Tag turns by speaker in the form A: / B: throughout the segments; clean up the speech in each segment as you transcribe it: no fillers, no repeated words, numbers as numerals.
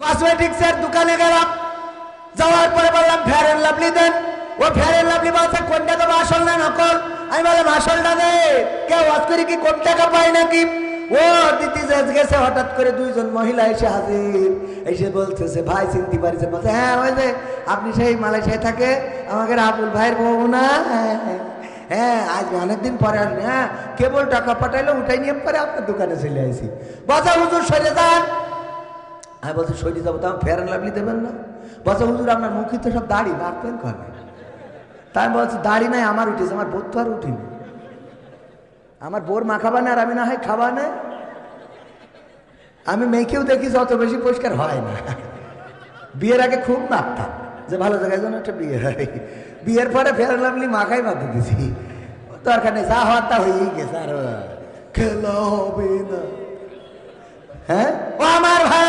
A: কসমেটিক্সের দোকানে গেলাম, যাওয়ার পরে বললাম ফেয়ার এন্ড লাভলি দেন। ও ফেয়ার এন্ড লাভলি বলছে কোনটা দেবো, আসল না নকল? আমি বললাম আসলটা দে। কেউ ওয়াজ করে কি কম টাকা পায় নাকি? ও দিদি গেছে, হঠাৎ করে দুইজন মহিলা এসে হাজির, এসে বলতেছে ভাই চিনতে পারিছে? বলছে হ্যাঁ ওই যে আপনি সেই মালয়েশিয়ায় থাকে আমাকে আবুল ভাইয়ের বউ না? হ্যাঁ আজ অনেকদিন পরে আসলে, হ্যাঁ কেবল টাকা পাঠাইলো উঠাই নিয়ে পরে আপনার দোকানে চলে আসি। বলছে হুজুর সরে যান। আমি বলছি সরে যাবো, তো ফেয়ার এন্ড লাভলি দেবেন না? বলছে হুজুর আপনার মুখে তো সব দাড়ি, মারতেন কবে? তাই আমি বলছি দাড়ি নাই আমার উঠেছে, আমার বোর তো আর উঠিনি। আমার বোর মাখাবা না আর আমি না হয় খাবা না। আমি মেয়েকেও দেখি যত বেশি পরিষ্কার হয় না। বিয়ের আগে খুব মাখতাম যে ভালো জায়গায় যেন একটা বিয়ে হয়, বিয়ের পরে ফেয়ার এন্ড লাভলি মাখাই বাদ দিয়েছি। দরকার নেই, যা হওয়ার তা হয়েই গেছে, আর খেলা হবে না। হ্যাঁ ও আমার ভাই,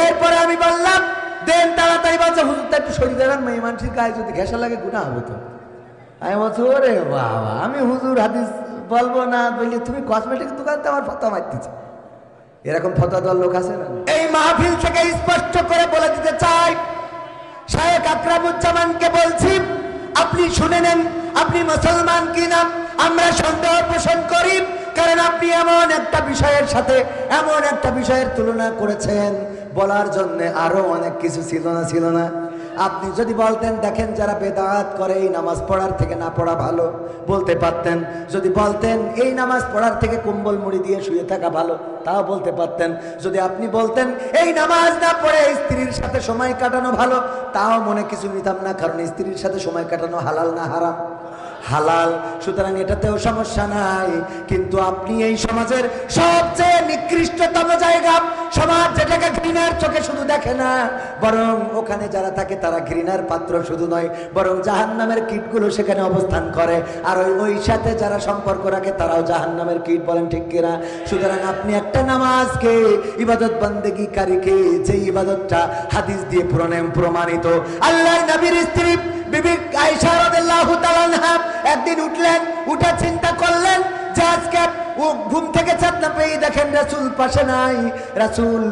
A: এরপরে আমি বললাম দেন তাড়াতাড়ি। বলছে হুজুরটা একটু সরিয়ে দেবেন, মেয়ে মানুষের গায়ে যদি ঘেঁষা লাগে গুনাহ হবে তো। আমি বলছি ওরে বাবা, আমি হুজুর হাদিস বলবো না বলি তুমি কসমেটিক্স দোকানতে আমার ফতোয়া মারতেছো। এরকম ফতোয়া দেওয়ার লোক আছে না? এই মাহফিল থেকে স্পষ্ট করে বলে দিতে চাই, শায়েখ আকরামুজ্জামানকে বলছি আপনি শুনে নেন, আপনি মুসলমান কিনা আমরা সন্দেহ পোষণ করি, কারণ আপনি এমন একটা বিষয়ের সাথে এমন একটা বিষয়ের তুলনা করেছেন, বলার জন্য আরো অনেক কিছু ছিল না। আপনি যদি বলতেন দেখেন যারা বেদাত করে এই নামাজ পড়ার থেকে না পড়া ভালো, বলতে পারতেন। যদি বলতেন এই নামাজ পড়ার থেকে কম্বল মুড়ি দিয়ে শুয়ে থাকা ভালো, তাও বলতে পারতেন। যদি আপনি বলতেন এই নামাজ না পড়ে স্ত্রীর সাথে সময় কাটানো ভালো, তাও মনে কিছু নিতাম না, কারণ স্ত্রীর সাথে সময় কাটানো হালাল না হারাম? হালাল। সুতরাং এটাতেও সমস্যা নাই। কিন্তু আপনি এই সমাজের সবচেয়ে নিকৃষ্টতম জায়গা, সমাজ যেটাকে ঘৃণার চোখে শুধু দেখে না, বরং ওখানে যারা থাকে তারা ঘৃণার পাত্র শুধু নয়, বরং জাহান্নামের কীটগুলো সেখানে অবস্থান করে, আর ওই সাথে যারা সম্পর্ক রাখে তারাও জাহান্নামের কীট, বলেন ঠিক কিনা? সুতরাং আপনি একটা নামাজকে, ইবাদত বান্দেগীকারীকে, যে ইবাদতটা হাদিস দিয়ে প্রমাণিত, আল্লাহর নবীর স্ত্রী বিবি আয়েশা রাদিয়াল্লাহু তাআলা আনহা একদিন উঠলেন, উঠে চিন্তা করলেন যে আজকে ও ঘুম থেকে চেতনা পেয়ে দেখেন রাসূল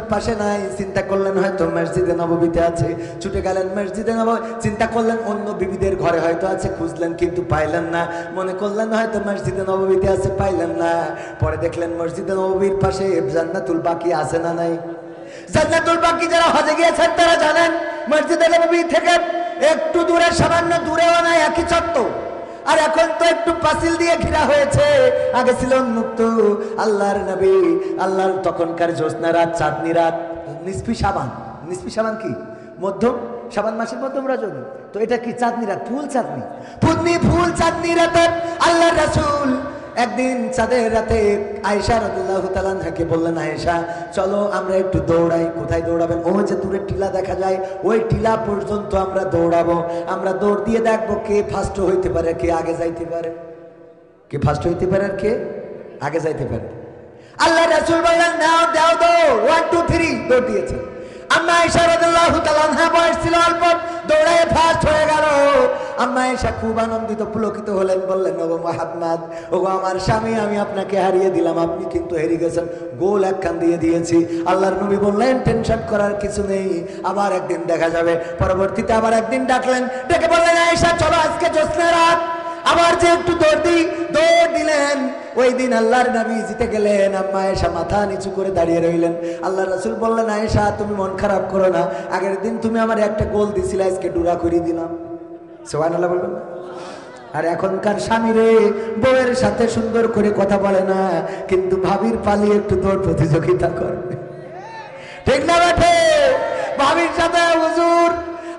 A: পাশে নাই। চিন্তা করলেন হয়তো মসজিদে নববীতে আছে, ছুটে গেলেন মসজিদে নববী। চিন্তা করলেন অন্য বিবিদের ঘরে হয়তো আছে, খুঁজলেন কিন্তু পাইলেন না। মনে করলেন হয়তো মসজিদে নববীতে আছে, পাইলেন না। পরে দেখলেন মসজিদে নববীর পাশে জান্নাতুল বাকি আছে না নাই? জান্নাতুল বাকি যারা হজে গিয়েছেন তারা জানেন মসজিদে নববী থেকে একটু দূরে, সামান্য দূরেও নাই, একই চত্বর। আর এখন তো একটু পাঁচিল দিয়ে ঘেরা হয়েছে, আগে ছিল উন্মুক্ত। আল্লাহর নবী, আল্লাহর তখনকার জ্যোৎস্না রাত, চাঁদনি রাত, নিসফি সাবান কি মধ্যম শাবান মাসের মধ্যম রজনী, তো এটা কি চাঁদনি রাত, ফুল চাঁদনি রাতে আল্লাহর রাসূল একদিন চাঁদের রাতে আয়েশা রাদিয়াল্লাহু তাআলা আনহাকে বললেন, আয়েশা চলো আমরা একটু দৌড়াই। কোথায় দৌড়াবেন? ওই যে দূরে টিলা দেখা যায়, ওই টিলা পর্যন্ত আমরা দৌড়াবো। আমরা দৌড় দিয়ে দেখবো কে ফার্স্ট হইতে পারে, কে আগে যাইতে পারে, কে ফার্স্ট হইতে পারে আর কে আগে যাইতে পারে। আল্লাহর রাসূল বললেন নাও দাও দৌড়, 1 2 3 দৌড় দিয়েছে। আম্মা আয়েশা রাদিয়াল্লাহু তাআলা আনহা বয়স ছিল অল্প, দৌড়ায় ফার্স্ট হয়ে গেল। আম্মা আয়েশা খুব আনন্দিত পুলকিত হলেন, বললেন ওগো মুহাম্মদ, ওগো আমার স্বামী, আমি আপনাকে হারিয়ে দিলাম, আপনি কিন্তু হেরে গেছেন, গোল একখান দিয়ে দিয়েছি। আল্লাহর নবী বললেন টেনশন করার কিছু নেই, আবার একদিন দেখা যাবে। পরবর্তীতে আবার একদিন ডাকলেন, ডেকে বললেন আয়েশা চলো আজকে জ্যোৎস্না রাত, আবার যে একটু দৌড় দিলেন। ওই দিন আল্লাহর নবী জিতে গেলেন। আম্মা আয়েশা মাথা নিচু করে দাঁড়িয়ে রইলেন। আল্লাহর রাসূল বললেন আয়েশা তুমি মন খারাপ করো না, আগের দিন তুমি আমার একটা গোল দিছিলে, আজকে ডুরা করে দিলাম। সুবহানাল্লাহ বলবেন। আর এখনকার স্বামীরে বউয়ের সাথে সুন্দর করে কথা বলে না, কিন্তু ভাবির পালি একটু দৌড় প্রতিযোগিতা করবে, ঠিক না বেঠে? ভাবির সাথে হুজুর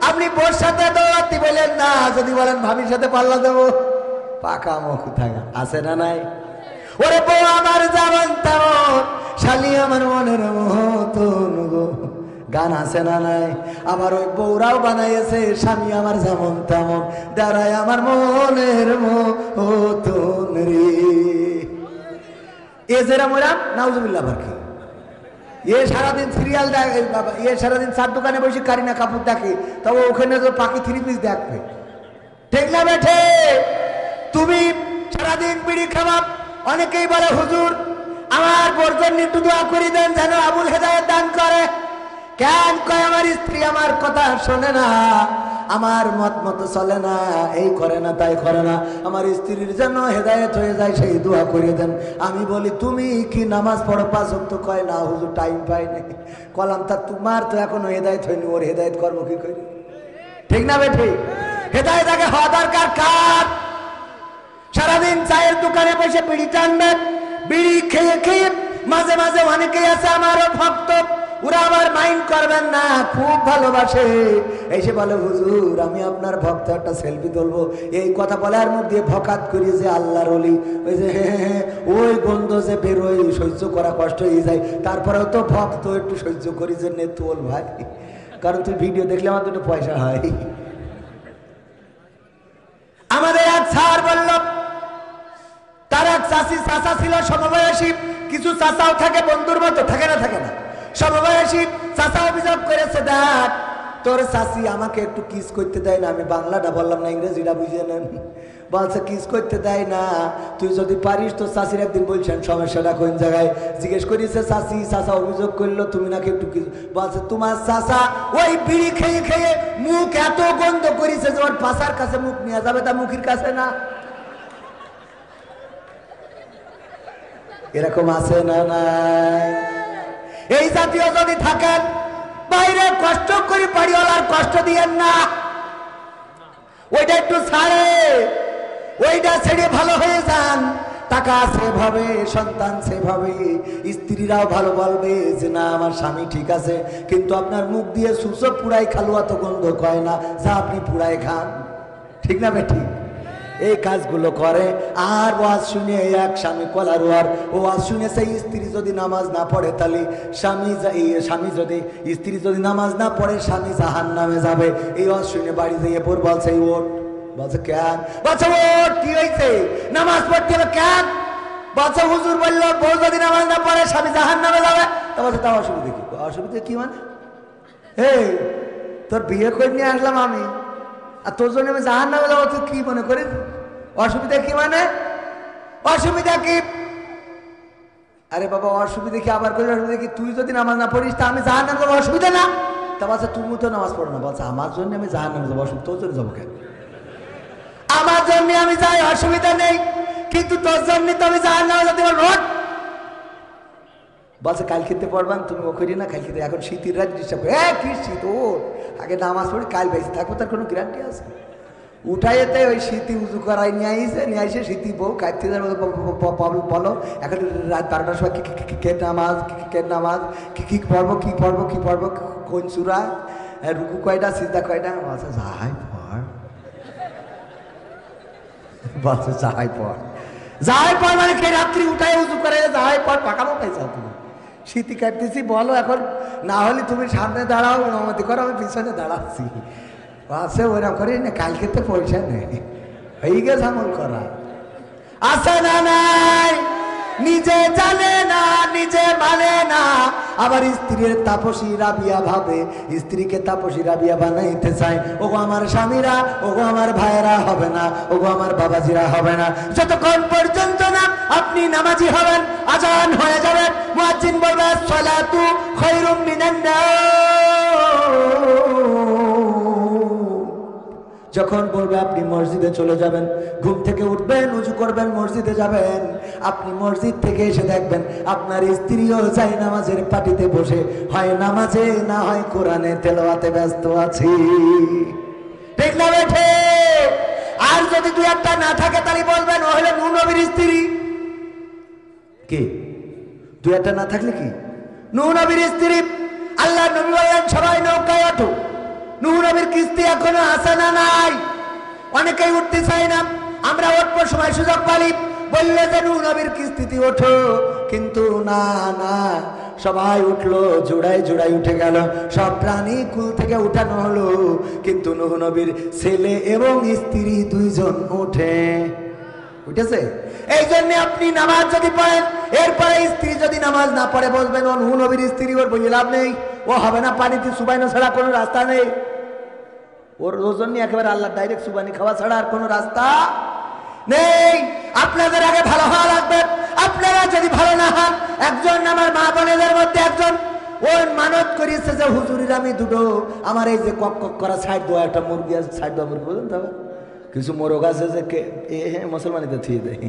A: আপনি বউর সাথে দৌড়াতে বলেন না, যদি বলেন ভাবির সাথে পাল্লা দেবো, পাকা মুখ থাকা আছে না নাই? ওরে বউ আমার যেমন তেমন, শালি আমার মনের মতন গো, গান আছে না নাই? আবার ওই বউরাও বানাইছে স্বামী আমার যেমন তেমন, দাঁড়ায় আমার মনের মতন রে। এ যেরা মোরা নাউজুবিল্লাহ বারকি, এ সারাদিন সিরিয়াল দেখে, এ সারাদিন চার দোকানে বসে কারিনা কাপুর দেখে, তবে ওখানে তো পাখি 3 পিস দেখবে, ঠিক না বেঠে? তুমি সারাদিন বিড়ি খাওয়া। অনেকেই বলে হুজুর আমার বোর জন্য একটু দোয়া করে দেন যেন আবুল হেদায়েত দান করে। কেন কয় আমার স্ত্রী আমার কথা শোনে না, আমার মত মতো চলে না, এই করে না তাই করে না, আমার স্ত্রীর যেন হেদায়েত হয়ে যায় সেই দোয়া করে দেন। আমি বলি তুমি কি নামাজ পড়ো 5 ওয়াক্ত? কয় না হুজুর টাইম পাই নাই। কলাম তা তোমার তো এখনো হেদায়েত হয়নি, ওর হেদায়েত কর্ম কি করি? ঠিক না বেঠিক? হেদায়েত আগে হওয়া দরকার কার? সারাদিন চায়ের দোকানে বসে বিড়ি টানবেন, বিড়ি খেয়ে খেয়ে মাঝে মাঝে অনেকেই আছে আমারও ভক্ত, ওরা আবার মাইন্ড করবেন না, খুব ভালোবাসে, এসে বলে হুজুর আমি আপনার ভক্ত, একটা সেলফি তুলবো। এই কথা বলার মধ্যে ভকাত করি যে আল্লাহর ওলি, ওই যে ওই গন্ধ যে বেরোয় সহ্য করা কষ্ট হয়ে যায়, তারপরেও তো ভক্ত, একটু সহ্য করি যে নে তোল ভাই, কারণ তুই ভিডিও দেখলে আমার দুটো পয়সা হয়। আমাদের এক স্যার বলল তার এক চাচা ছিল সমবয়সী, কিছু চাচাও থাকে বন্ধুর মতো, থাকে না থাকে না, সমবয়সী চাচা অভিযোগ করেছে দেখ তোর চাচি আমাকে একটু কিস করতে দেয় না। আমি বাংলাটা বললাম না, ইংরেজিটা বুঝে নেন। বলছে কিস করতে দেয় না, তুই যদি পারিস তো চাচির একদিন বলছেন সমস্যাটা কোন জায়গায়, জিজ্ঞেস করেছে চাচা অভিযোগ করলো তুমি নাকি একটু কিস। বলছে তোমার চাচা ওই বিড়ি খেয়ে খেয়ে মুখ এত গন্ধ করেছে যে ওর পাশার কাছে মুখ নিয়ে যাবে, তা মুখের কাছে না। এরকম আছে না নাই? এই জাতীয় যদি থাকেন, বাইরে কষ্ট করে বাড়িওয়ালার কষ্ট দিয়েন না, ওইটা একটু ছাড়ে, ওইটা ছেড়ে ভালো হয়ে যান। টাকা সেভাবে, সন্তান সেভাবে, স্ত্রীরাও ভালো বলবে যে না আমার স্বামী ঠিক আছে, কিন্তু আপনার মুখ দিয়ে সুসব পুরাই খালুয়া তো গন্ধ কয় না, যা আপনি পুরাই খান। ঠিক না বেঠিক? এই কাজগুলো করে। আর ওয়াজ শুনে এক স্বামী কলারোয়ার, ও ওয়াজ শুনেছে স্ত্রী যদি নামাজ না পড়ে তাহলে স্ত্রী যদি নামাজ না পড়ে স্বামী জাহান্নামে যাবে। এই ওয়াজ শুনে বাড়ি যেয়ে পর বলছে ওট, বলছে কেন? বলছে ওট কি হয়েছে, নামাজ পড়তে হবে কেন? বলছে হুজুর বললো বউ যদি নামাজ না পড়ে স্বামী জাহান্নামে যাবে। তা বলছে তা অসুবিধা কি? অসুবিধা কি মানে? এই তোর বিয়ে করে নিয়ে আসলাম আমি, আর তোর জন্য আমি জাহান্নামে যাবো, তুই কি মনে করিস? অসুবিধা কি মানে? অসুবিধা কি? আরে বাবা অসুবিধা কি আবার করি? অসুবিধা কি? তুই যদি নামাজ না পড়িস তা আমি জাহান্নামে যাবো, অসুবিধা না? তা বলছে তুমি তো নামাজ পড়ো না। বলছে আমার জন্য আমি জাহান্নামে যাবো, তোর জন্য যাবো কেন? আমার জন্য আমি যাই, অসুবিধা নেই, কিন্তু তোর জন্য তো আমি জাহান্নামে যেতে পারবো। বলছে কাল খেতে পড়বান, তুমি ও করি না কাল খেতে, এখন শীতের রাত ডিস্টার্ব করে। কি শীত, ও আগে নামাজ পড়ি কাল বেশি থাকবো, তার কোনো গ্যারান্টি আছে? উঠাইতে ওই শীতি উজু করাই নিয়ে আইসে শীতি বউ কাটতে বলো এখন রাত 12টার সময় কে নামাজ কি পড়বো কোন চূড়া, রুকু কয়টা সিজদা কয়টা? বলছে যাই পড়, বলছে যাই পড় মানে কে রাত্রি উঠাই উজু করে যাই পড়, পাকামো পাইছা তুমি? শীতি কাটতেছি বলো, এখন না হলে তুমি সামনে দাঁড়াও, অনুমতি করো, আমি পিছনে দাঁড়াচ্ছি। আছে ওরা করে না, কালকে তো পয়সা নেই, হয়ে গেছে আমল করা আছে না নাই? নিজে জানে না, নিজে মানে না, আবার স্ত্রীর তাপসী রাবিয়া ভাবে, স্ত্রীকে তাপসী রাবিয়া বানাইতে চায়। ওগো আমার স্বামীরা, ওগো আমার ভাইয়েরা হবে না, ওগো আমার বাবাজিরা হবে না, যতক্ষণ পর্যন্ত না আপনি নামাজি হবেন, আজান হয়ে যাবেন, মুয়াজ্জিন বলবে সালাতু খায়রুম মিনান নাওম। যখন বলবে আপনি মসজিদে চলে যাবেন, ঘুম থেকে উঠবেন, উজু করবেন, মসজিদে যাবেন, আপনি মসজিদ থেকে এসে দেখবেন আপনার স্ত্রীও যায় নামাজের পাটিতে বসে, হয় নামাজে না হয় কোরআনে তেলাওয়াতে ব্যস্ত আছি। ঠিক না বেঠে? আর যদি দুই একটা না থাকে তাহলে বলবেন ও হলো নূহ নবীর স্ত্রী। কি দুই একটা না থাকলে কি? নূহ নবীর স্ত্রী। আল্লাহ নবী বললেন সবাই নৌকায় ওঠো। নূহ নবীর কিস্তি এখনো আছে না নাই? অনেকেই উঠতে চায় না, আমরা উঠবো সময় সুযোগ পালি, বললো যে নূহ নবীর কিস্তিতে ওঠো, কিন্তু না না, সবাই উঠলো, জোড়ায় জোড়ায় উঠে গেল, সব প্রাণী কুল থেকে উঠানো হলো, কিন্তু নূহ নবীর ছেলে এবং স্ত্রী দুইজন উঠেছে। এই জন্য আপনি নামাজ যদি পড়েন, এরপরে স্ত্রী যদি নামাজ না পড়ে বলবেন ও নূহ নবীর স্ত্রী, ওর বই লাভ নেই, ও হবে না, পানিতে সুবাইনো ছাড়া কোনো রাস্তা নেই। ওর জন্য একেবারে আল্লাহ ডাইরেক্ট সুবানি খাওয়া ছাড়া আর কোনো রাস্তা নেই। আপনাদের আগে ভালো হওয়া লাগবে। আপনারা যদি ভালো না হন, একজন আমার মা বোনেদের মধ্যে একজন ওই মানত করিয়েছে যে হুজুরির আমি দুটো আমার এই যে কক কক করা সাইড দেওয়া একটা মুরগি আছে, সাইড দেওয়া মুরগি বলুন তবে কিছু মোরগ আছে যে মুসলমানিতে থুয়ে দেয়,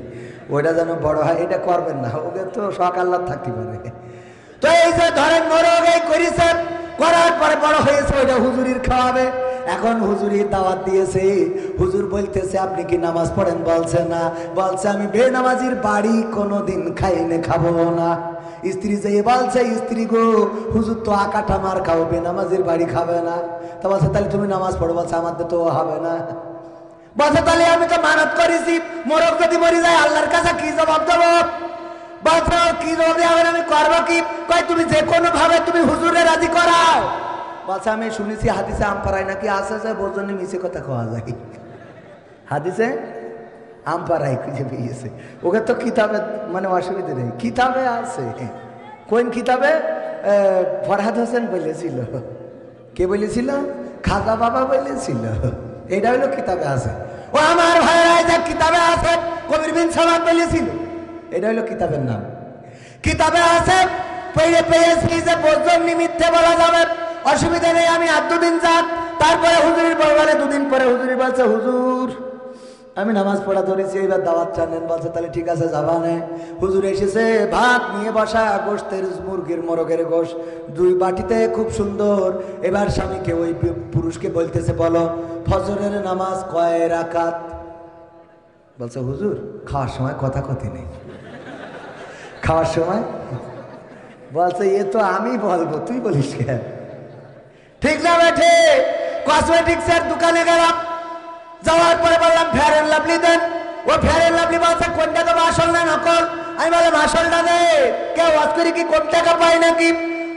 A: ওইটা যেন বড় হয়, এটা করবেন না, ওকে তো শখ আল্লাহ থাকতে পারে। তো এই যে ধরেন মোরগ এই করেছে, করার পরে বড় হয়েছে, ওইটা হুজুরির খাওয়াবে। এখন হুজুরির দাওয়াত দিয়েছে, হুজুর বলতেছে আপনি কি নামাজ পড়েন? বলছে না। বলছে আমি বেনামাজির বাড়ি কোনোদিন খাইনে খাবো না। স্ত্রী যে বলছে, স্ত্রী গো হুজুর তো আকাটা মার খাও, বেনামাজির বাড়ি খাবে না। তা বলছে তাহলে তুমি নামাজ পড়ো। বলছে আমাদের তো হবে না। বলছে তাহলে আমি তো মানত করেছি, মোরগ যদি মরে যায় আল্লাহর কাছে কি জবাব দেবো? বলছে কি জবাব দেবো, আমি করবো কি? কয় তুমি যে কোনো ভাবে তুমি হুজুরে রাজি করাও। বলছে আমি শুনেছি হাদিসে আম পাড়ায় নাকি আছে যে বোঝনি মিছে কথা খাওয়া যায়, হাদিসে আম পাড়ায় খুঁজে পেয়েছে। ওকে তো কিতাবে মানে অসুবিধা নেই, কিতাবে আছে। কোন কিতাবে? ফরহাদ হোসেন বলেছিল। কে বলেছিল? খাজা বাবা বলেছিল। এটা হলো কিতাবে আছে। ও আমার ভাইরা যা কিতাবে আছে, কবির বিন সামাদ বলেছিল। এটা হলো কিতাবের নাম, কিতাবে আছে। পেয়ে পেয়েছি যে বোঝন নিমিত্তে বলা যাবে, অসুবিধা নেই, আমি আর দুদিন যাক। তারপরে হুজুরের বলে দুদিন পরে হুজুরি বলছে হুজুর আমি নামাজ পড়া ধরেছি, এবার দাওয়াত জানেন। বলছে তাহলে ঠিক আছে যাবা নে। হুজুর এসেছে, ভাত নিয়ে বসা, গোশতের মুরগির মোরগের গোশ দুই বাটিতে, খুব সুন্দর। এবার স্বামীকে ওই পুরুষকে বলতেছে বলো ফজরের নামাজ কয় রাকাত? বলছে হুজুর খাওয়ার সময় কথা কথি নেই, খাওয়ার সময়। বলছে এ তো আমি বলবো, তুই বলিস কেন? ঠিক না বেঠে? কসমেটিক্সের দোকানে গেলাম, যাওয়ার পরে বললাম ফেয়ার এন্ড লাভলি দেন। ও ফেয়ার এন্ড লাভলি বলছে কোনটা তো আসল না নকল? আমি বললাম আসলটা দে। কেউ ওয়াজ করে কি কম টাকা পায় নাকি?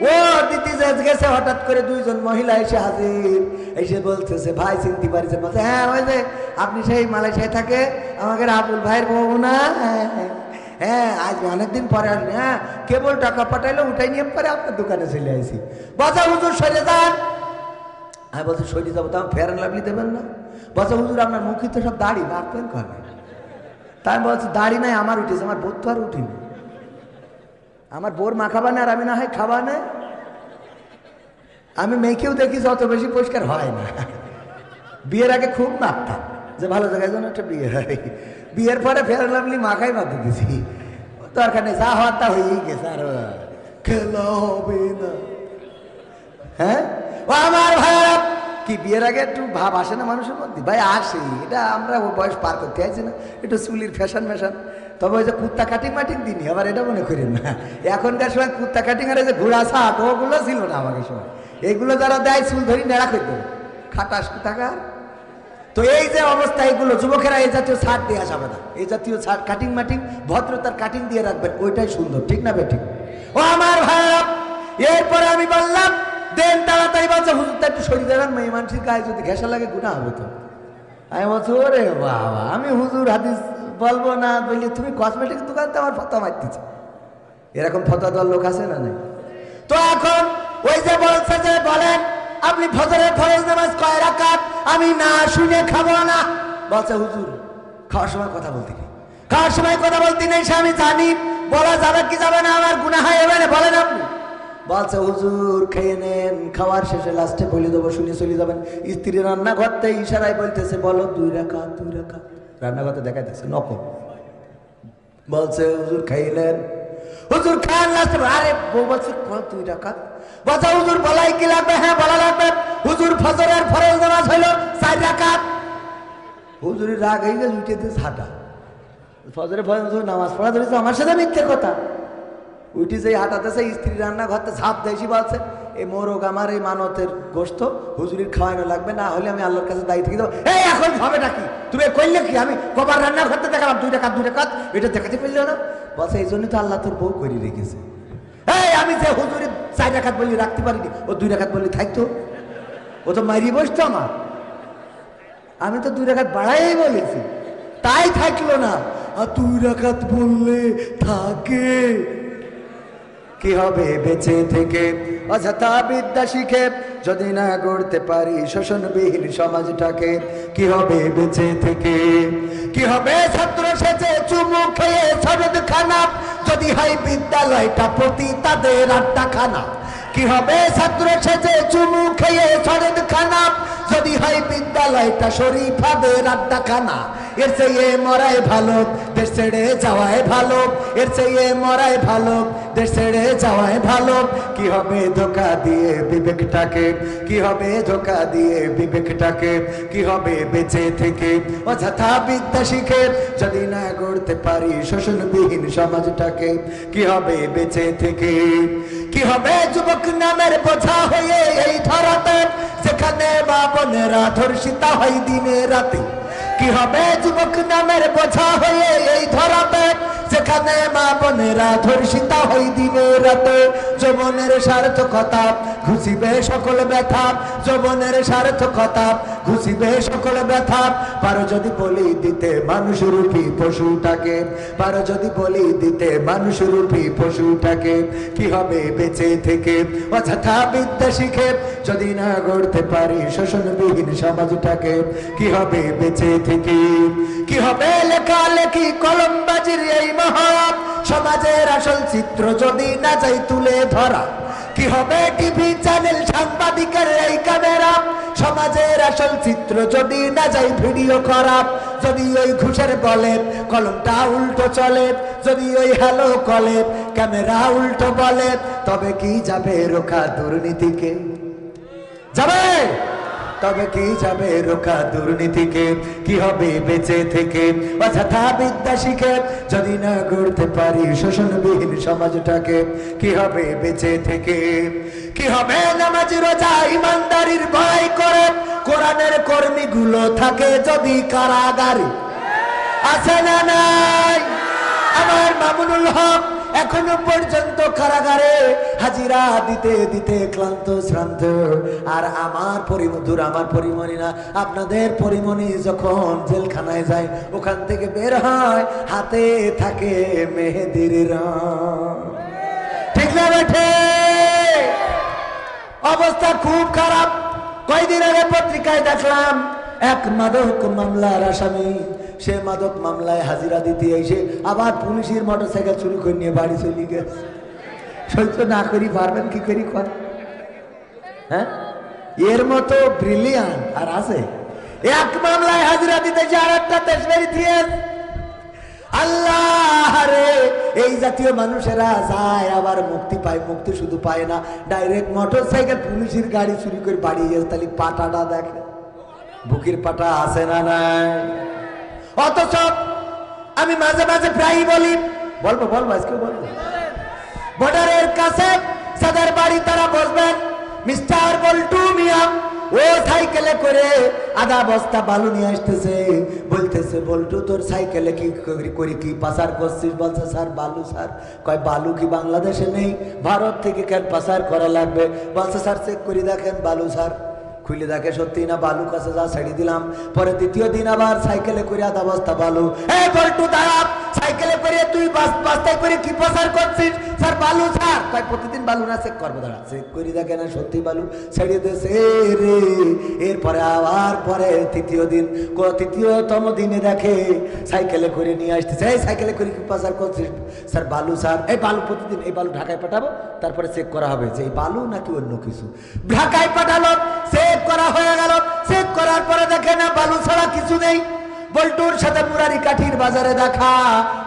A: ও দিদি গেছে, হঠাৎ করে দুইজন মহিলা এসে হাজির, এসে বলতেছে ভাই চিনতে পারছেন? বলছে হ্যাঁ ওই যে আপনি সেই মালয়েশিয়ায় থাকে আমাকে আবুল ভাইয়ের বউ না? হ্যাঁ আজ অনেকদিন পরে আসলে, হ্যাঁ কেবল টাকা পাঠাইলো উঠাই নিয়ে পরে আপনার দোকানে চলে আসি। বলছে হুজুর সরে যান। আমি বলছি সরে যাবো, তো ফেয়ার এন্ড লাভলি দেবেন না? বলছে হুজুর আপনার মুখে তো সব দাড়ি, রাখবেন কবে? তাই আমি বলছি দাড়ি নাই আমার উঠেছে, আমার বোধ তো আর উঠিনি। আমার বোর মাখাবা না আর আমি না হয় খাবা না। আমি মেয়েকেও দেখি যত বেশি পরিষ্কার হয় না। বিয়ের আগে খুব মাখতাম যে ভালো জায়গায় যেন একটা বিয়ে হয়, বিয়ের পরে ফেয়ার এন্ড লাভলি মাখাই বাদ দিয়েছি। দরকার নেই, যা হওয়ার তা হয়েই গেছে, আর খেলা হবে না। হ্যাঁ ও আমার ভাইয়া, কি বিয়ের আগে একটু ভাব আসে না মানুষের মধ্যে? ভাই আসে, এটা আমরা ওই বয়স পার করতে আছি না, একটু চুলির ফ্যাশন ম্যাশন। তবে ওই যে কুত্তা কাটিং মাটিং দিনই আবার এটা মনে করেন না, এখনকার সময় কুত্তা কাটিং আর যে ঘোড়া ছাট ওগুলো ছিল না আমাদের সময়। এগুলো যারা দেয় চুল ধরি নেড়া করে দেবে, খাটাস কুতাকার। তো এই যে অবস্থা, এগুলো যুবকেরা এই জাতীয় ছাট দেওয়া যাবে না, এই জাতীয় ছাট কাটিং মাটিং ভদ্রতার কাটিং দিয়ে রাখবেন, ওইটাই সুন্দর। ঠিক না বেঠিক? ও আমার ভাইয়া, এরপরে আমি বললাম দেন তাড়াতাড়ি। বলছে হুজুর তা একটু সরিয়ে দেবেন, মেয়ে মানুষের গায়ে যদি ঘেঁষা লাগে গুনাহ হবে তো। আমি বলছি ওরে বাবা, আমি হুজুর হাদিস বলবো না বলি তুমি কসমেটিক দোকানতে আমার ফতোয়া মারতেছ। এরকম ফতোয়া দেওয়ার লোক আছে না নাই? তো এখন ওই যে বলছে যে বলেন আপনি ফজরের ফরজ নামাজ কয় রাকাত? আমি না শুনে খাবো না। বলছে হুজুর খাওয়ার সময় কথা বলতে কি? খাওয়ার সময় কথা বলতে নেই সে আমি জানি, বলা যাবে কি যাবে না, আমার গুনাহ হবে না, বলেন আপনি। বলছে হুজুর খেয়ে নেন, খাওয়ার শেষে লাস্টে বলে দেবো, শুনে চলে যাবেন। স্ত্রী রান্নাঘরতে ইশারায় বলতেছে বলো 2 রাকাত 2 রাকাত, রান্নাঘরতে দেখাইতেছে নকল। বলছে হুজুর খাইলেন, হুজুর খান, লাস্টে আরে বউ বলছে 2 রাকাত। বলছে হুজুর বলাই কি লাগবে? হ্যাঁ বলা লাগবে। হুজুর ফজরের ফরজ নামাজ হলো 4 রাকাত। হুজুরের রাগ হয়ে গেছে, উঠে দিয়ে হাঁটা। ফজরের ফরজ নামাজ পড়া ধরেছে, আমার সাথে মিথ্যে কথা। উঠি যে হাঁটাতেছে, স্ত্রী রান্না ঘরতে ঝাঁপ দেয়সি, বলছে এই মোরগ আমার এই মানতের গোস্ত হুজুরির খাওয়ানো লাগবে, না হলে আমি আল্লাহর কাছে দায়িত্ব দেবো। এই এখন হবেটা কি? তুমি কইলে কি? আমি কবার রান্না ঘরতে দেখালাম 2 রাকাত 2 রাকাত, এটা দেখাতে পারলো না? বলছে এই জন্যই তো আল্লাহ তোর বউ করে রেখেছে। এই আমি যে হুজুরি 4 রাকাত বলি রাখতে পারিনি, ও 2 রাকাত বললি থাকতো, ও তো মারিয়ে বসতো আমার। আমি তো 2 রাকাত বাড়াই বলেছি, তাই থাকলো না। আর 2 রাকাত বললে থাকে। কি হবে বেঁচে থেকে অযথা বিদ্যা শিখে, যদি না গড়তে পারি শোষণবিহীন সমাজটাকে? কি হবে বেঁচে থেকে? কি হবে ছাত্র সেজে চুমু খেয়ে সরদ খানা, যদি হয় বিদ্যালয়টা প্রতি তাদের 8টা খানা? কি হবে ছাত্র সেজে চুমু খেয়ে শরৎ খানা যদি হয় বিদ্যালয়টা শরীফাদের আড্ডাখানা এর চেয়ে মরাই ভালো দেশ ছেড়ে যাওয়াই ভালো এর চেয়ে মরাই ভালো দেশ ছেড়ে যাওয়াই ভালো কি হবে ধোকা দিয়ে বিবেকটাকে কি হবে ধোকা দিয়ে বিবেকটাকে কি হবে বেঁচে থেকে অযথা বিদ্যা শিখে যদি না গড়তে পারি শোষণবিহীন সমাজটাকে কি হবে বেঁচে থেকে কি হবে যুবক নামের বোঝা হয়ে এই ধরাতে যেখানে মা বোনেরা ধর্ষিতা হয় দিনে রাতে কি হবে যুবক নামের বোঝা হয়ে এই ধরাতে যেখানে মা বোনেরা ধর্ষিতা হয় দিনে রাতে যৌবনের সার্থকতা ঘুষিবে সকল ব্যথা যৌবনের সার্থকতা ঘুষিবে সকল ব্যথা পারো যদি বলি দিতে মানুষরূপী পশুটাকে পারো যদি বলি দিতে মানুষরূপী পশুটাকে কি হবে বেঁচে থেকে অযথা বিদ্যা শিখে যদি না গড়তে পারি শোষণবিহীন সমাজটাকে কি হবে বেঁচে থেকে কি হবে লেখালেখি কলমবাজির এই মহৎ সমাজের আসল চিত্র যদি না যাই তুলে ধরা কি হবে টিভি চ্যানেল সাংবাদিকের এই ক্যামেরা সমাজের আসল চিত্র যদি না যাই ভিডিও করা যদি ওই ঘুষের বলে কলমটা উল্টো চলে যদি ওই হ্যালো কলে ক্যামেরা উল্টো বলে তবে কি যাবে রোখা দুর্নীতিকে যাবে তবে কি যাবে রোখা দুর্নীতিকে কি হবে বেঁচে থেকে অযথা বিদ্যা শিখে যদি না গড়তে পারি শোষণবিহীন সমাজটাকে কি হবে বেঁচে থেকে কি হবে নামাজ রোজা ইমানদারির ভয় করে কোরআনের কর্মীগুলো থাকে যদি কারাগারে আছে না নাই আমার মামুনুল হক এখনো পর্যন্ত কারাগারে হাজিরা দিতে দিতে ক্লান্ত শ্রান্ত আর আমার পরিমধুর আমার পরিমণি না আপনাদের পরিমণি যখন জেলখানায় যায় ওখান থেকে বের হয় হাতে থাকে মেহেদির রং ঠিক না বেঠে অবস্থা খুব খারাপ কয়দিন আগে পত্রিকায় দেখলাম এক মাদক মামলার আসামি সে মাদক মামলায় হাজিরা দিতে এসে আবার পুলিশের মোটরসাইকেল চুরি করে নিয়ে বাড়ি চলে গেছে সহ্য না করি পারবেন কি করি কর হ্যাঁ এর মতো ব্রিলিয়ান্ট আর আছে এক মামলায় হাজিরা দিতে যে আর একটা দেশ বেরিয়ে আল্লাহ রে এই জাতীয় মানুষেরা যায় আবার মুক্তি পায় মুক্তি শুধু পায় না ডাইরেক্ট মোটরসাইকেল পুলিশের গাড়ি চুরি করে বাড়ি গেছে তাহলে পাটাটা দেখে বুকের পাটা আছে না নাই অথচ আমি মাঝে মাঝে প্রায়ই বলবো আজকে বলবো বর্ডারের কাছে যাদের বাড়ি তারা বসবেন মিস্টার বল্টু মিয়া ও সাইকেলে করে আধা বস্তা বালু নিয়ে আসতেছে বলতেছে বল্টু তোর সাইকেলে কি করে কি পাচার করছিস বলছে স্যার বালু স্যার কয় বালু কি বাংলাদেশে নেই ভারত থেকে কেন পাচার করা লাগবে বলছে স্যার চেক করে দেখেন বালু স্যার খুলে দেখে সত্যি না বালু কাছে যা ছেড়ে দিলাম পরে দ্বিতীয় দিন আবার সাইকেলে করে আধা বস্তা বালু এই বল্টু দাঁড়া সাইকেলে করে তুই বস্তায় করে কি পাচার করছিস স্যার বালু স্যার কয় প্রতিদিন বালু না চেক করবো দাঁড়া চেক করে দেখে না সত্যি বালু ছেড়ে দিয়েছে রে এরপরে আবার পরে তৃতীয়তম দিনে দেখে সাইকেলে করে নিয়ে আসতেছে এই সাইকেলে করে কি পাচার করছিস স্যার বালু স্যার এই বালু প্রতিদিন এই বালু ঢাকায় পাঠাবো তারপরে চেক করা হবে যে এই বালু নাকি অন্য কিছু ঢাকায় পাঠালো চেক করা হয়ে গেল চেক করার পরে দেখে না বালু ছাড়া কিছু নেই বল্টুর সাথে মুরারি কাঠির বাজারে দেখা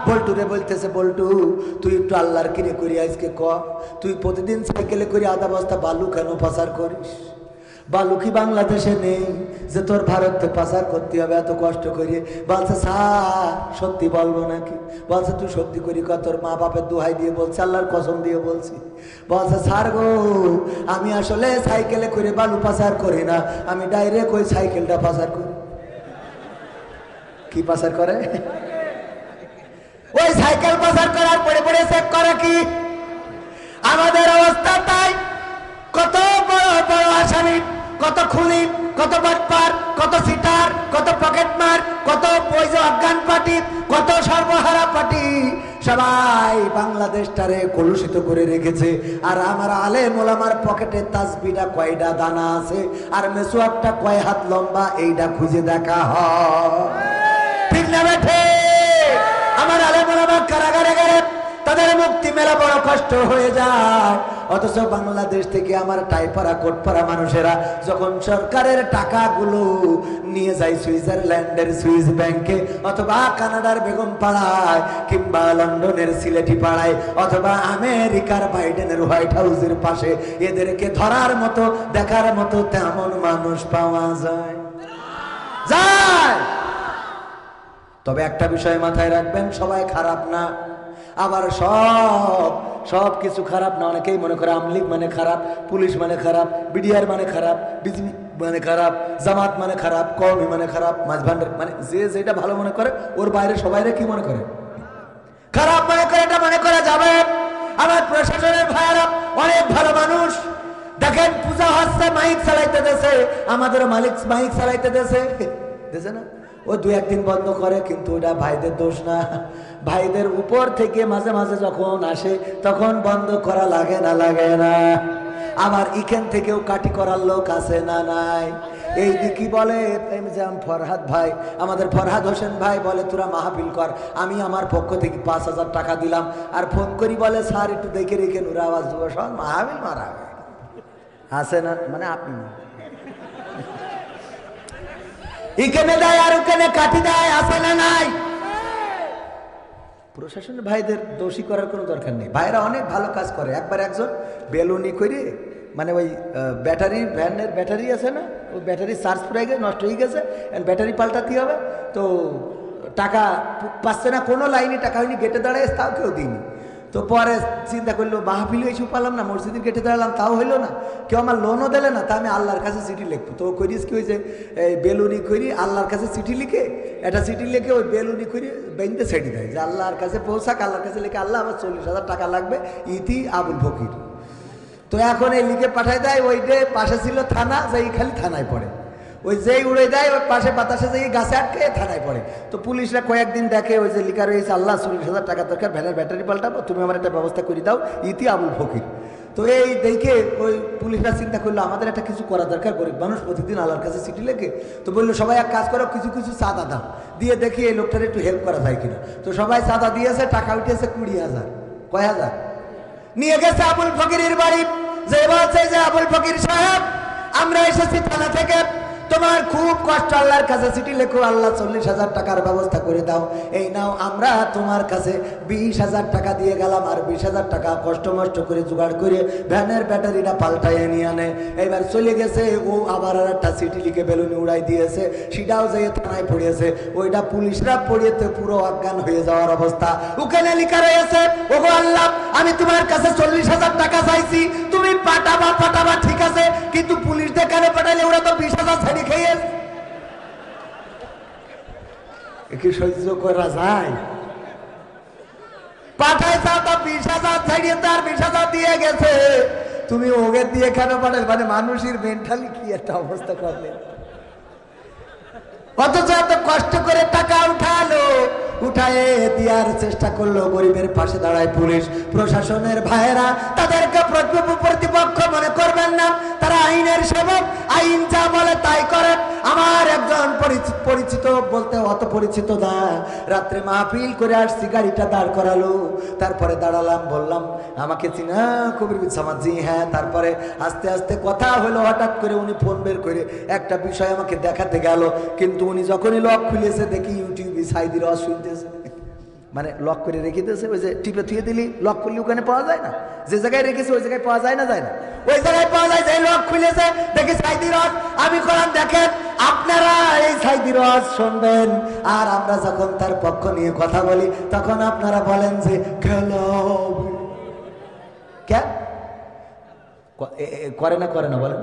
A: বল্টুরে বলতেছে বল্টু তুই একটু আল্লাহর কিনে করি আজকে ক তুই প্রতিদিন সাইকেলে করে আধা বস্তা বালু কেন পাচার করিস বালু কি বাংলাদেশে নেই যে তোর ভারতে পাচার করতে হবে এত কষ্ট করিয়ে বলছে স্যার সত্যি বলবো নাকি বলছে তুই সত্যি করি ক তোর মা বাপের দোহাই দিয়ে বলছে আল্লাহর কসম দিয়ে বলছি বলছে স্যার গো আমি আসলে সাইকেলে করে বালু পাচার করি না আমি ডাইরেক্ট ওই সাইকেলটা পাচার করি কি পাচার করে ওই সাইকেল পাচার করার পরে পরে চেক করে কি আমাদের অবস্থা তাই কত বড় বড় আসামি কত খুনি কত বাটপার কত সিটার কত পকেটমার কত পয়সা অজ্ঞান পার্টি কত সর্বহারা পার্টি সবাই বাংলাদেশটারে কলুষিত করে রেখেছে আর আমার আলেম ওলামার পকেটে তাসবিহটা কয়টা দানা আছে আর মেসওয়াকটা কয় হাত লম্বা এইটা খুঁজে দেখা হয় ঠিক না বেঠে আমার আলেম ওলামা কারাগারে গেলে তাদের মুক্তি মেলা বড় কষ্ট হয়ে যায়। অথচ বাংলাদেশ থেকে আমার টাই পরা কোট পরা মানুষেরা যখন সরকারের টাকাগুলো নিয়ে যায় সুইজারল্যান্ডের সুইস ব্যাংকে, অথবা কানাডার বেগম পাড়ায়, কিংবা লন্ডনের সিলেটি পাড়ায়, অথবা আমেরিকার বাইডেনের হোয়াইট হাউসের পাশে, এদেরকে ধরার মতো দেখার মতো তেমন মানুষ পাওয়া যায়। তবে একটা বিষয় মাথায় রাখবেন, সবাই খারাপ না, আবার সব কিছু খারাপ না। অনেকেই মনে করে আওয়ামী লীগ মানে খারাপ, পুলিশ মানে খারাপ, বিডিআর মানে খারাপ, বিজেপি মানে খারাপ, জামাত মানে খারাপ, কওমি মানে খারাপ, মাঝভান্ডার মানে, যে যেটা ভালো মনে করে ওর বাইরে সবাইরে কি মনে করে? খারাপ মনে করে। এটা মনে করা যাবে? আমার প্রশাসনের ভাইয়েরা অনেক ভালো মানুষ, দেখেন পূজা হচ্ছে, মাইক চালাইতে দেশে, আমাদের মালিক মাইক চালাইতে দেশে না, ও দু একদিন বন্ধ করে, কিন্তু ওটা ভাইদের দোষ না। ভাইদের উপর থেকে মাঝে মাঝে যখন আসে তখন বন্ধ করা লাগে না? লাগে না? আমার এখান থেকেও কাটি করার লোক আছে না নাই? এই দিকে বলে ফরহাদ ভাই, আমাদের ফরহাদ হোসেন ভাই বলে তোরা মাহফিল কর, আমি আমার পক্ষ থেকে 5,000 টাকা দিলাম, আর ফোন করি বলে স্যার একটু দেখে রেখে ওরা আওয়াজ দেবো, সব মাহফিল মারা আছে না? মানে আপনি এখানে দেয় আর ওখানে কাটি দেয়, আছে না নাই? প্রশাসনের ভাইদের দোষী করার কোনো দরকার নেই, ভাইরা অনেক ভালো কাজ করে। একবার একজন বেলুনি করে, মানে ওই ব্যাটারি ভ্যানের ব্যাটারি আছে না, ওই ব্যাটারি চার্জ ফুরাই গেছে, নষ্ট হয়ে গেছে, ব্যাটারি পাল্টাতে হবে, তো টাকা পাচ্ছে না, কোনো লাইনে টাকা হয়নি, গেটে দাঁড়ায় তাও কেউ দিইনি। তো পরে চিন্তা করলো মাহফিল এসে পারলাম না, মসজিদের গেটে দাঁড়ালাম তাও হইলো না, কেউ আমার লোনও দিলে না, তা আমি আল্লাহর কাছে চিঠি লিখবো। তো করিস কি হয়েছে, এই বেলুনি করি আল্লাহর কাছে চিঠি লিখে, একটা চিঠি লিখে ওই বেলুনি করি বেঁধে ছেড়ে দেয় যে আল্লাহর কাছে পৌঁছাক, আল্লাহর কাছে লিখে আল্লাহ আমার 40,000 টাকা লাগবে, ইতি আবুল ফকির। তো এখন এই লিখে পাঠায় দেয়, ওইটা পাশে ছিল থানা, যাই খালি থানায় পড়ে, ওই যেই উড়ে দেয় ওই পাশে বাতাসে যেই গাছে আটকে থানায় পড়ে। তো পুলিশরা কয়েকদিন দেখে, ওই যে লিখা রয়েছে আল্লাহ 40,000 টাকা দরকার, ভ্যানের ব্যাটারি পাল্টাবো, তুমি আমার একটা ব্যবস্থা করে দাও, ইতি আবুল ফকির। তো এই দেখে ওই পুলিশরা চিন্তা করলো আমাদের একটা কিছু করা দরকার, গরিব মানুষ প্রতিদিন আল্লাহর কাছে চিঠি লেখে। তো বললো সবাই এক কাজ করো, কিছু কিছু চাঁদা দাও, দিয়ে দেখি এই লোকটার একটু হেল্প করা যায় কিনা। তো সবাই চাঁদা দিয়েছে, টাকা উঠেছে 20,000। কয় হাজার? নিয়ে গেছে আবুল ফকিরের বাড়ি, যে বলছে যে আবুল ফকির সাহেব আমরা এসেছি থানা থেকে, তোমার খুব কষ্ট, আল্লাহর কাছে চিঠি লেখো, আল্লাহ 40,000 টাকার ব্যবস্থা করে দাও, এই নাও আমরা তোমার কাছে 20,000 টাকা দিয়ে গেলাম, আর 20,000 টাকা কষ্ট মষ্ট করে জোগাড় করে ভ্যানের ব্যাটারিটা পাল্টাইয়ে নিয়ে আনে। এবার চলে গেছে, ও আবার আর একটা চিঠি লিখে বেলুনি উড়াই দিয়েছে, সেটাও যেয়ে থানায় পড়িয়েছে, ওইটা পুলিশরা পড়িয়েতে পুরো অজ্ঞান হয়ে যাওয়ার অবস্থা। ওখানে লেখা রয়েছে, ওগো আল্লাহ আমি তোমার কাছে 40,000 টাকা চাইছি, তুমি পাঠাবা ঠিক আছে, কিন্তু পুলিশ দেখানে পাঠালে ওরা তো 20,000 ছাড়ি খেয়ে কি সহ্য করা যায়? পাঠায় চাও তো 20,000 ছাড়িয়ে তার 20,000 দিয়ে গেছে, তুমি ওকে দিয়ে কেন পাঠালে? মানে মানুষের মেন্টালি কি একটা অবস্থা করলে, অথচ এত কষ্ট করে টাকা উঠালো, উঠায়ে দেওয়ার চেষ্টা করলো, গরিবের পাশে দাঁড়ায় পুলিশ। প্রশাসনের ভাইয়েরা তাদেরকে প্রতিপক্ষ মনে করবেন না, তারা আইনের সেবক, আইন যা বলে তাই করেন। আমার একজন পরিচিত বলতে অত পরিচিত না, রাত্রে মাহফিল করে আসছি, গাড়িটা দাঁড় করালো, তারপরে দাঁড়ালাম, বললাম আমাকে চিনা কবির সামাজি? হ্যাঁ। তারপরে আস্তে আস্তে কথা হলো, হঠাৎ করে উনি ফোন বের করে একটা বিষয় আমাকে দেখাতে গেল, কিন্তু উনি যখনই লক খুলেছে দেখি ইউটিউবে সাইদির রস শুনতেছে, মানে লক করে রেখে দিয়েছে, ওই যে টিপে থুয়ে দিলি লক করলে ওখানে পাওয়া যায় না, যে জায়গায় রেখেছে ওই জায়গায় পাওয়া যায় না, যায় না, ওই জায়গায় পাওয়া যায়, যে লক খুলেছে দেখি সাইদি রস। আমি কোরআন দেখেন, আপনারা এই সাইদি রস শুনবেন, আর আমরা যখন তার পক্ষ নিয়ে কথা বলি তখন আপনারা বলেন যে খেলা কেন করে না বলেন।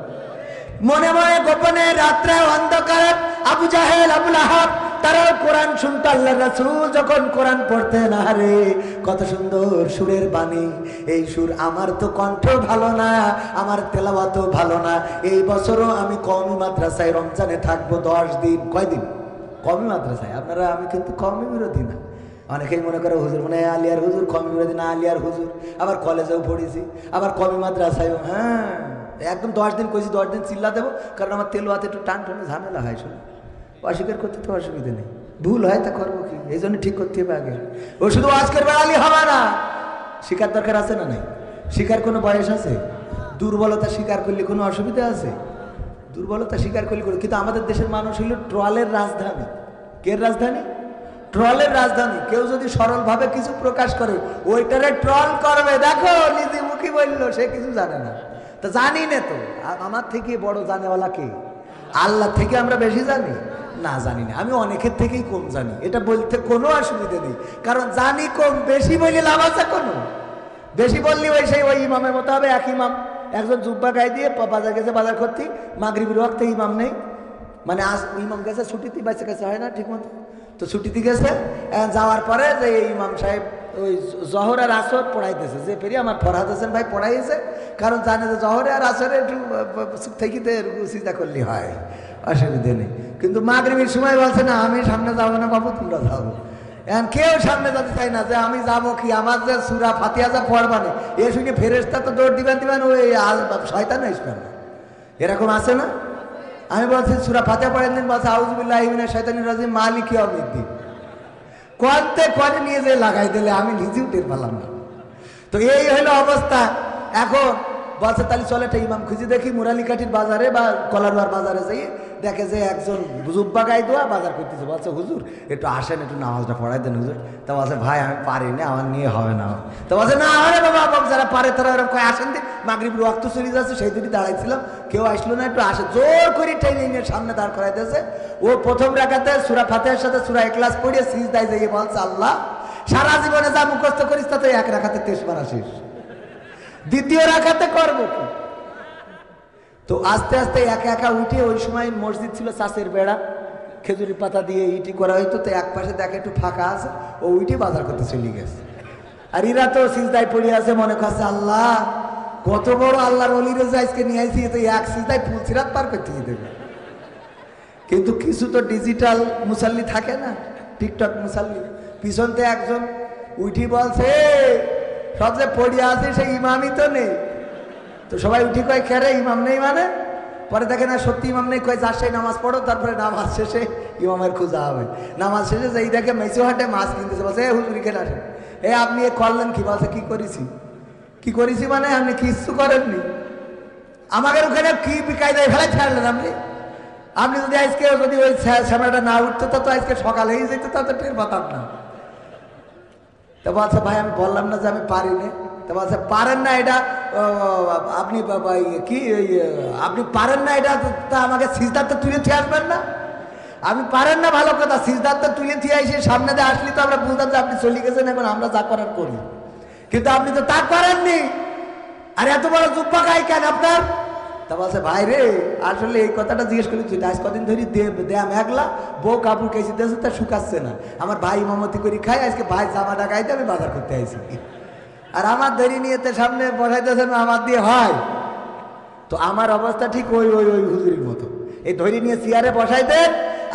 A: মনে মনে গোপনে রাত্রে অন্ধকারে আবু জাহেল আবুল আহাব তারাও কোরআন শুনতো, আল্লাহ রাসূল যখন কোরআন পড়তেন, আরে কত সুন্দর সুরের বাণী, এই সুর আমার তো কণ্ঠ ভালো না, আমার তেলাওয়াতও ভালো না, এই বছরও আমি কওমি মাদ্রাসায় রমজানে থাকবো 10 দিন। কয়দিন? কওমি মাদ্রাসায়। আপনারা, আমি কিন্তু কওমি বিরোধী না, অনেকেই মনে করে হুজুর মানে আলিয়ার হুজুর, কওমি বিরোধী না, আলিয়ার হুজুর, আবার কলেজেও পড়েছি, আবার কওমি মাদ্রাসায়ও। হ্যাঁ একদম 10 দিন কইছি, 10 দিন চিল্লা দেবো, কারণ আমার তেলাওয়াতে একটু টান টানে ঝামেলা হয়, শুনে অস্বীকার করতে তো অসুবিধা নেই, ভুল হয় তা করবো কি, এই জন্য ঠিক করতে হবে আগে। ও শুধু আজকের বেড়ালি হবে না, শিকার দরকার আছে না নাই? শিকার কোনো বয়স আছে? দুর্বলতা স্বীকার করলে কোনো অসুবিধা আছে? দুর্বলতা স্বীকার করলে কিন্তু আমাদের দেশের মানুষ হইল ট্রলের রাজধানী। কে রাজধানী? ট্রলের রাজধানী। কেউ যদি সরলভাবে কিছু প্রকাশ করে ওইটারে ট্রল করবে। দেখো নিজে মুখী বললো, সে কিছু জানে না। তা জানি না তো, আমার থেকে বড় জানেওয়ালা কে? আল্লাহ থেকে আমরা বেশি জানি না? জানি না। আমি অনেকের থেকেই কম জানি, এটা বলতে কোনো অসুবিধা নেই, কারণ জানি কম। বেশি বললে লাভ আছে কোনো? বেশি বললি ওই সেই ওই ইমামের মতো হবে। এক ইমাম একজন জুব্বা গায়ে দিয়ে বাজার গেছে, বাজার করতে মাগরিবের ওয়াক্তে ইমাম নেই, মানে আজ ইমাম গেছে ছুটিতে, বাইসে কাছে হয় না ঠিক মতো, তো ছুটিতে গেছে। যাওয়ার পরে যে ইমাম সাহেব ওই জহর আর আসর পড়াইতেছে, যে পেরিয়ে আমার ফরহাদ হোসেন ভাই পড়াইছে, কারণ জানে যে জহরে আর আসরে একটু থেকে সিজা করলে হয়, অসুবিধে নেই। কিন্তু মাগরিবের সময় বলছে না আমি সামনে যাবো না বাবু, তোমরা যাবো। এখন কেউ সামনে যেতে চাই না, যে আমি যাবো কি, আমার যে সূরা ফাতিহা যা পড়বানে এ শুনে ফেরেশতা তো দৌড় দিবেন ওই শয়তান আসবেন না, এরকম আছে না? আমি বলছি সূরা ফাতিহা পড়েন দিন, বলছে আউযু বিল্লাহি মিনাশ শাইতানির রাজিম মালিকি ইয়াউমিদ্দিন। কোয়ান্তে করে নিয়ে যে লাগাই দিলে আমি নিজেও টের পেলাম না। তো এই হলো অবস্থা। এখন বলছে তাহলে চলে একটা ইমাম খুঁজে দেখি মুরালিকাঠির বাজারে বা কলারুয়ার বাজারে যাই, দেখে যে একজন জুব্বা গায়ে দোয়া বাজার করতেছে। বলছে হুজুর একটু আসেন, একটু নামাজটা পড়াই দেন হুজুর। তা বলছে ভাই আমি পারি না, আমার নিয়ে হবে না। তো বলছে না আরে বাবা, যারা পারে তারা এরকম কয় আসেন দিন, মাগরিব ওয়াক্ত চলে যাচ্ছে, সেই দিনই দাঁড়াইছিলাম, কেউ আসলো না, একটু আসে। জোর করে টেনে নিয়ে সামনে দাঁড় করাইতেছে। ও প্রথম রাকাতে সূরা ফাতিহার সাথে সূরা ইখলাস পড়িয়ে সিজদায় যাইয়ে বলছে আল্লাহ সারা জীবনে যা মুখস্থ করিস তাতে এক রাকাতে 23 শেষ, দ্বিতীয় রাকাতে করবো কি? তো আস্তে আস্তে একা একা উঠে, ওই সময় মসজিদ ছিল চাষের বেড়া, খেজুরি পাতা দিয়ে ইটি করা হইতো, তো এক পাশে দেখে একটু ফাঁকা আছে, ও উঠে বাজার করতে চলে গেছে। আর এরা তো সিজদায় পড়ে আছে, মনে করছে আল্লাহ কত বড় আল্লাহর ওলিরে যে আজকে নিয়ে আইছি, তো এক সিজদায় ফুলসিরাত পার করতে দেবে। কিন্তু কিছু তো ডিজিটাল মুসাল্লি থাকে না, টিকটক মুসাল্লি। পিছনতে একজন উঠি বলছে সব যে পড়িয়া আছে সেই ইমামই তো নেই। তো সবাই উঠি কয় খেরে ইমাম নেই মানে? পরে দেখে না সত্যি ইমাম নেই, কয় যার সেই নামাজ পড়ো, তারপরে নামাজ শেষে ইমামের খোঁজা হবে। নামাজ শেষে যেই দেখে মেসো হাটে মাছ কিনতেছে, বলছে হুজুর এখানে আসেন, আপনি এ করলেন কি? বলছে কি করেছি? কি করেছি মানে আপনি কিচ্ছু করেননি, আমাকে ওখানে কি কায়দায় ফেলে ছাড়লেন আপনি। আপনি যদি আজকে যদি ওই শ্যামাটা না উঠতো তো আজকে সকালেই যেত, তা তো টের পাতাম না। তো বলছে ভাই আমি বললাম না যে আমি পারি না। তো বলছে পারেন না এটা আপনি কি আপনি পারেন না এটা, তা আমাকে সিজদাতে তুলে দিয়ে আসবেন না? আপনি পারেন না ভালো কথা, সিজদাতে তুলে দিয়ে এসে সামনে দিয়ে আসলে তো আমরা বুঝতাম যে আপনি চলে গেছেন, এখন আমরা যা করার করি, কিন্তু আপনি তো তা করেননি। আর এত বড় জুব্বা গায়ে কেন আপনার? তা বলছে ভাই রে আসলে এই কথাটা জিজ্ঞেস করলি তুই, আজ কদিন ধরে দেয়া মেঘলা, বউ কাপড় কেসে দিয়েছে, তা শুকাচ্ছে না। আমার ভাই ইমামতি করে খাই, আজকে ভাই জামাটা গাইতে আমি বাজার করতে আইছি, আর আমার দেরি নিয়ে সামনে বসাইতেছেন, আমার দিয়ে হয়। তো আমার অবস্থা ঠিক ওই ওই ওই হুজুরির মতো, এই ধরি নিয়ে চেয়ারে বসাই দেন,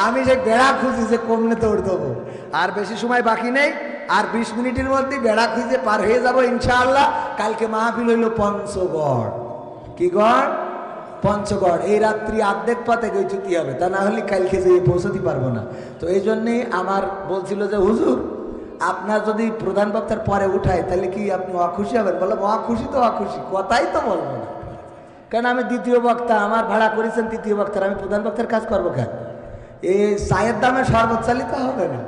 A: আমি সেই বেড়া খুঁজি যে কমলে তোড় দেবো। আর বেশি সময় বাকি নেই, আর 20 মিনিটের মধ্যে বেড়া খুঁজে পার হয়ে যাবো ইনশাআল্লাহ। কালকে মাহফিল হইল পঞ্চগড়। কি গড়? পঞ্চগড়। এই রাত্রি অর্ধেক পথে গইছুতি হবে, তা না হলে কালকে যেয়ে পৌঁছতে পারবো না। তো এই জন্যেই আমার বলছিল যে হুজুর আপনার যদি প্রধান বক্তার পরে উঠায় তাহলে কি আপনি অখুশি হবেন? বললাম অখুশি তো অখুশি, কথাই তো বলবো না, কেন আমি দ্বিতীয় বক্তা, আমার ভাড়া করেছেন তৃতীয় বক্তার, আমি প্রধান বক্তার কাজ করবো কেন? এই চায়ের দামে শরবত চালিত হবে না,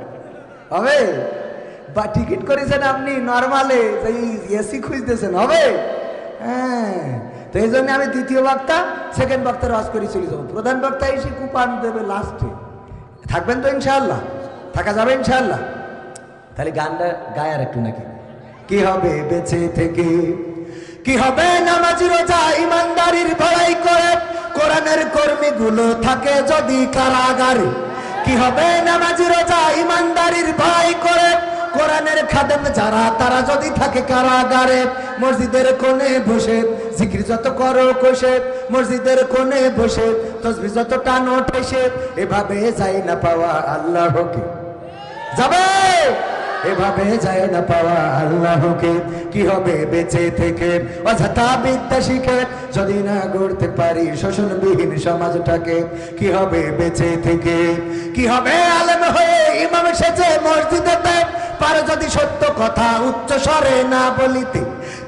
A: হবে? বা টিকিট করেছেন আপনি নর্মালে, এসি খুঁজতেছেন, হবে? হ্যাঁ, তো এই জন্য আমি দ্বিতীয় বক্তা, সেকেন্ড বক্তার ওয়াজ করে চলে যাবো। প্রধান বক্তা এসে কুপান দেবে লাস্টে। থাকবেন তো ইনশাআল্লাহ? থাকা যাবে ইনশাআল্লাহ? তাহলে গানটা গায় আর একটু নাকি? কি হবে বেঁচে থেকে, কি হবে নামাজি রোজা ইমানদারির বড়াই করে, কোরআনের কর্মীগুলো থাকে যদি কারাগারে। কি হবে নামাজি রোজা ইমানদারির ভয় করে, কোরআনের খাদেম যারা তারা যদি থাকে কারাগারে। মসজিদের কোণে বসে জিকির যত করো কষে, মসজিদের কোণে বসে তসবিহ যত টানো ঠেসে, এভাবে যায় না পাওয়া আল্লাহকে, যাবে এভাবে যায় না পাওয়া আল্লাহকে। কি হবে বেঁচে থেকে অযথা বিদ্যা শিখে, যদি না গড়তে পারি শোষণবিহীন সমাজটাকে। কি হবে বেঁচে থেকে, কি হবে আলেম হয়ে ইমাম সেজে মসজিদেতে, পারো যদি সত্য কথা উচ্চ স্বরে না বলিতে,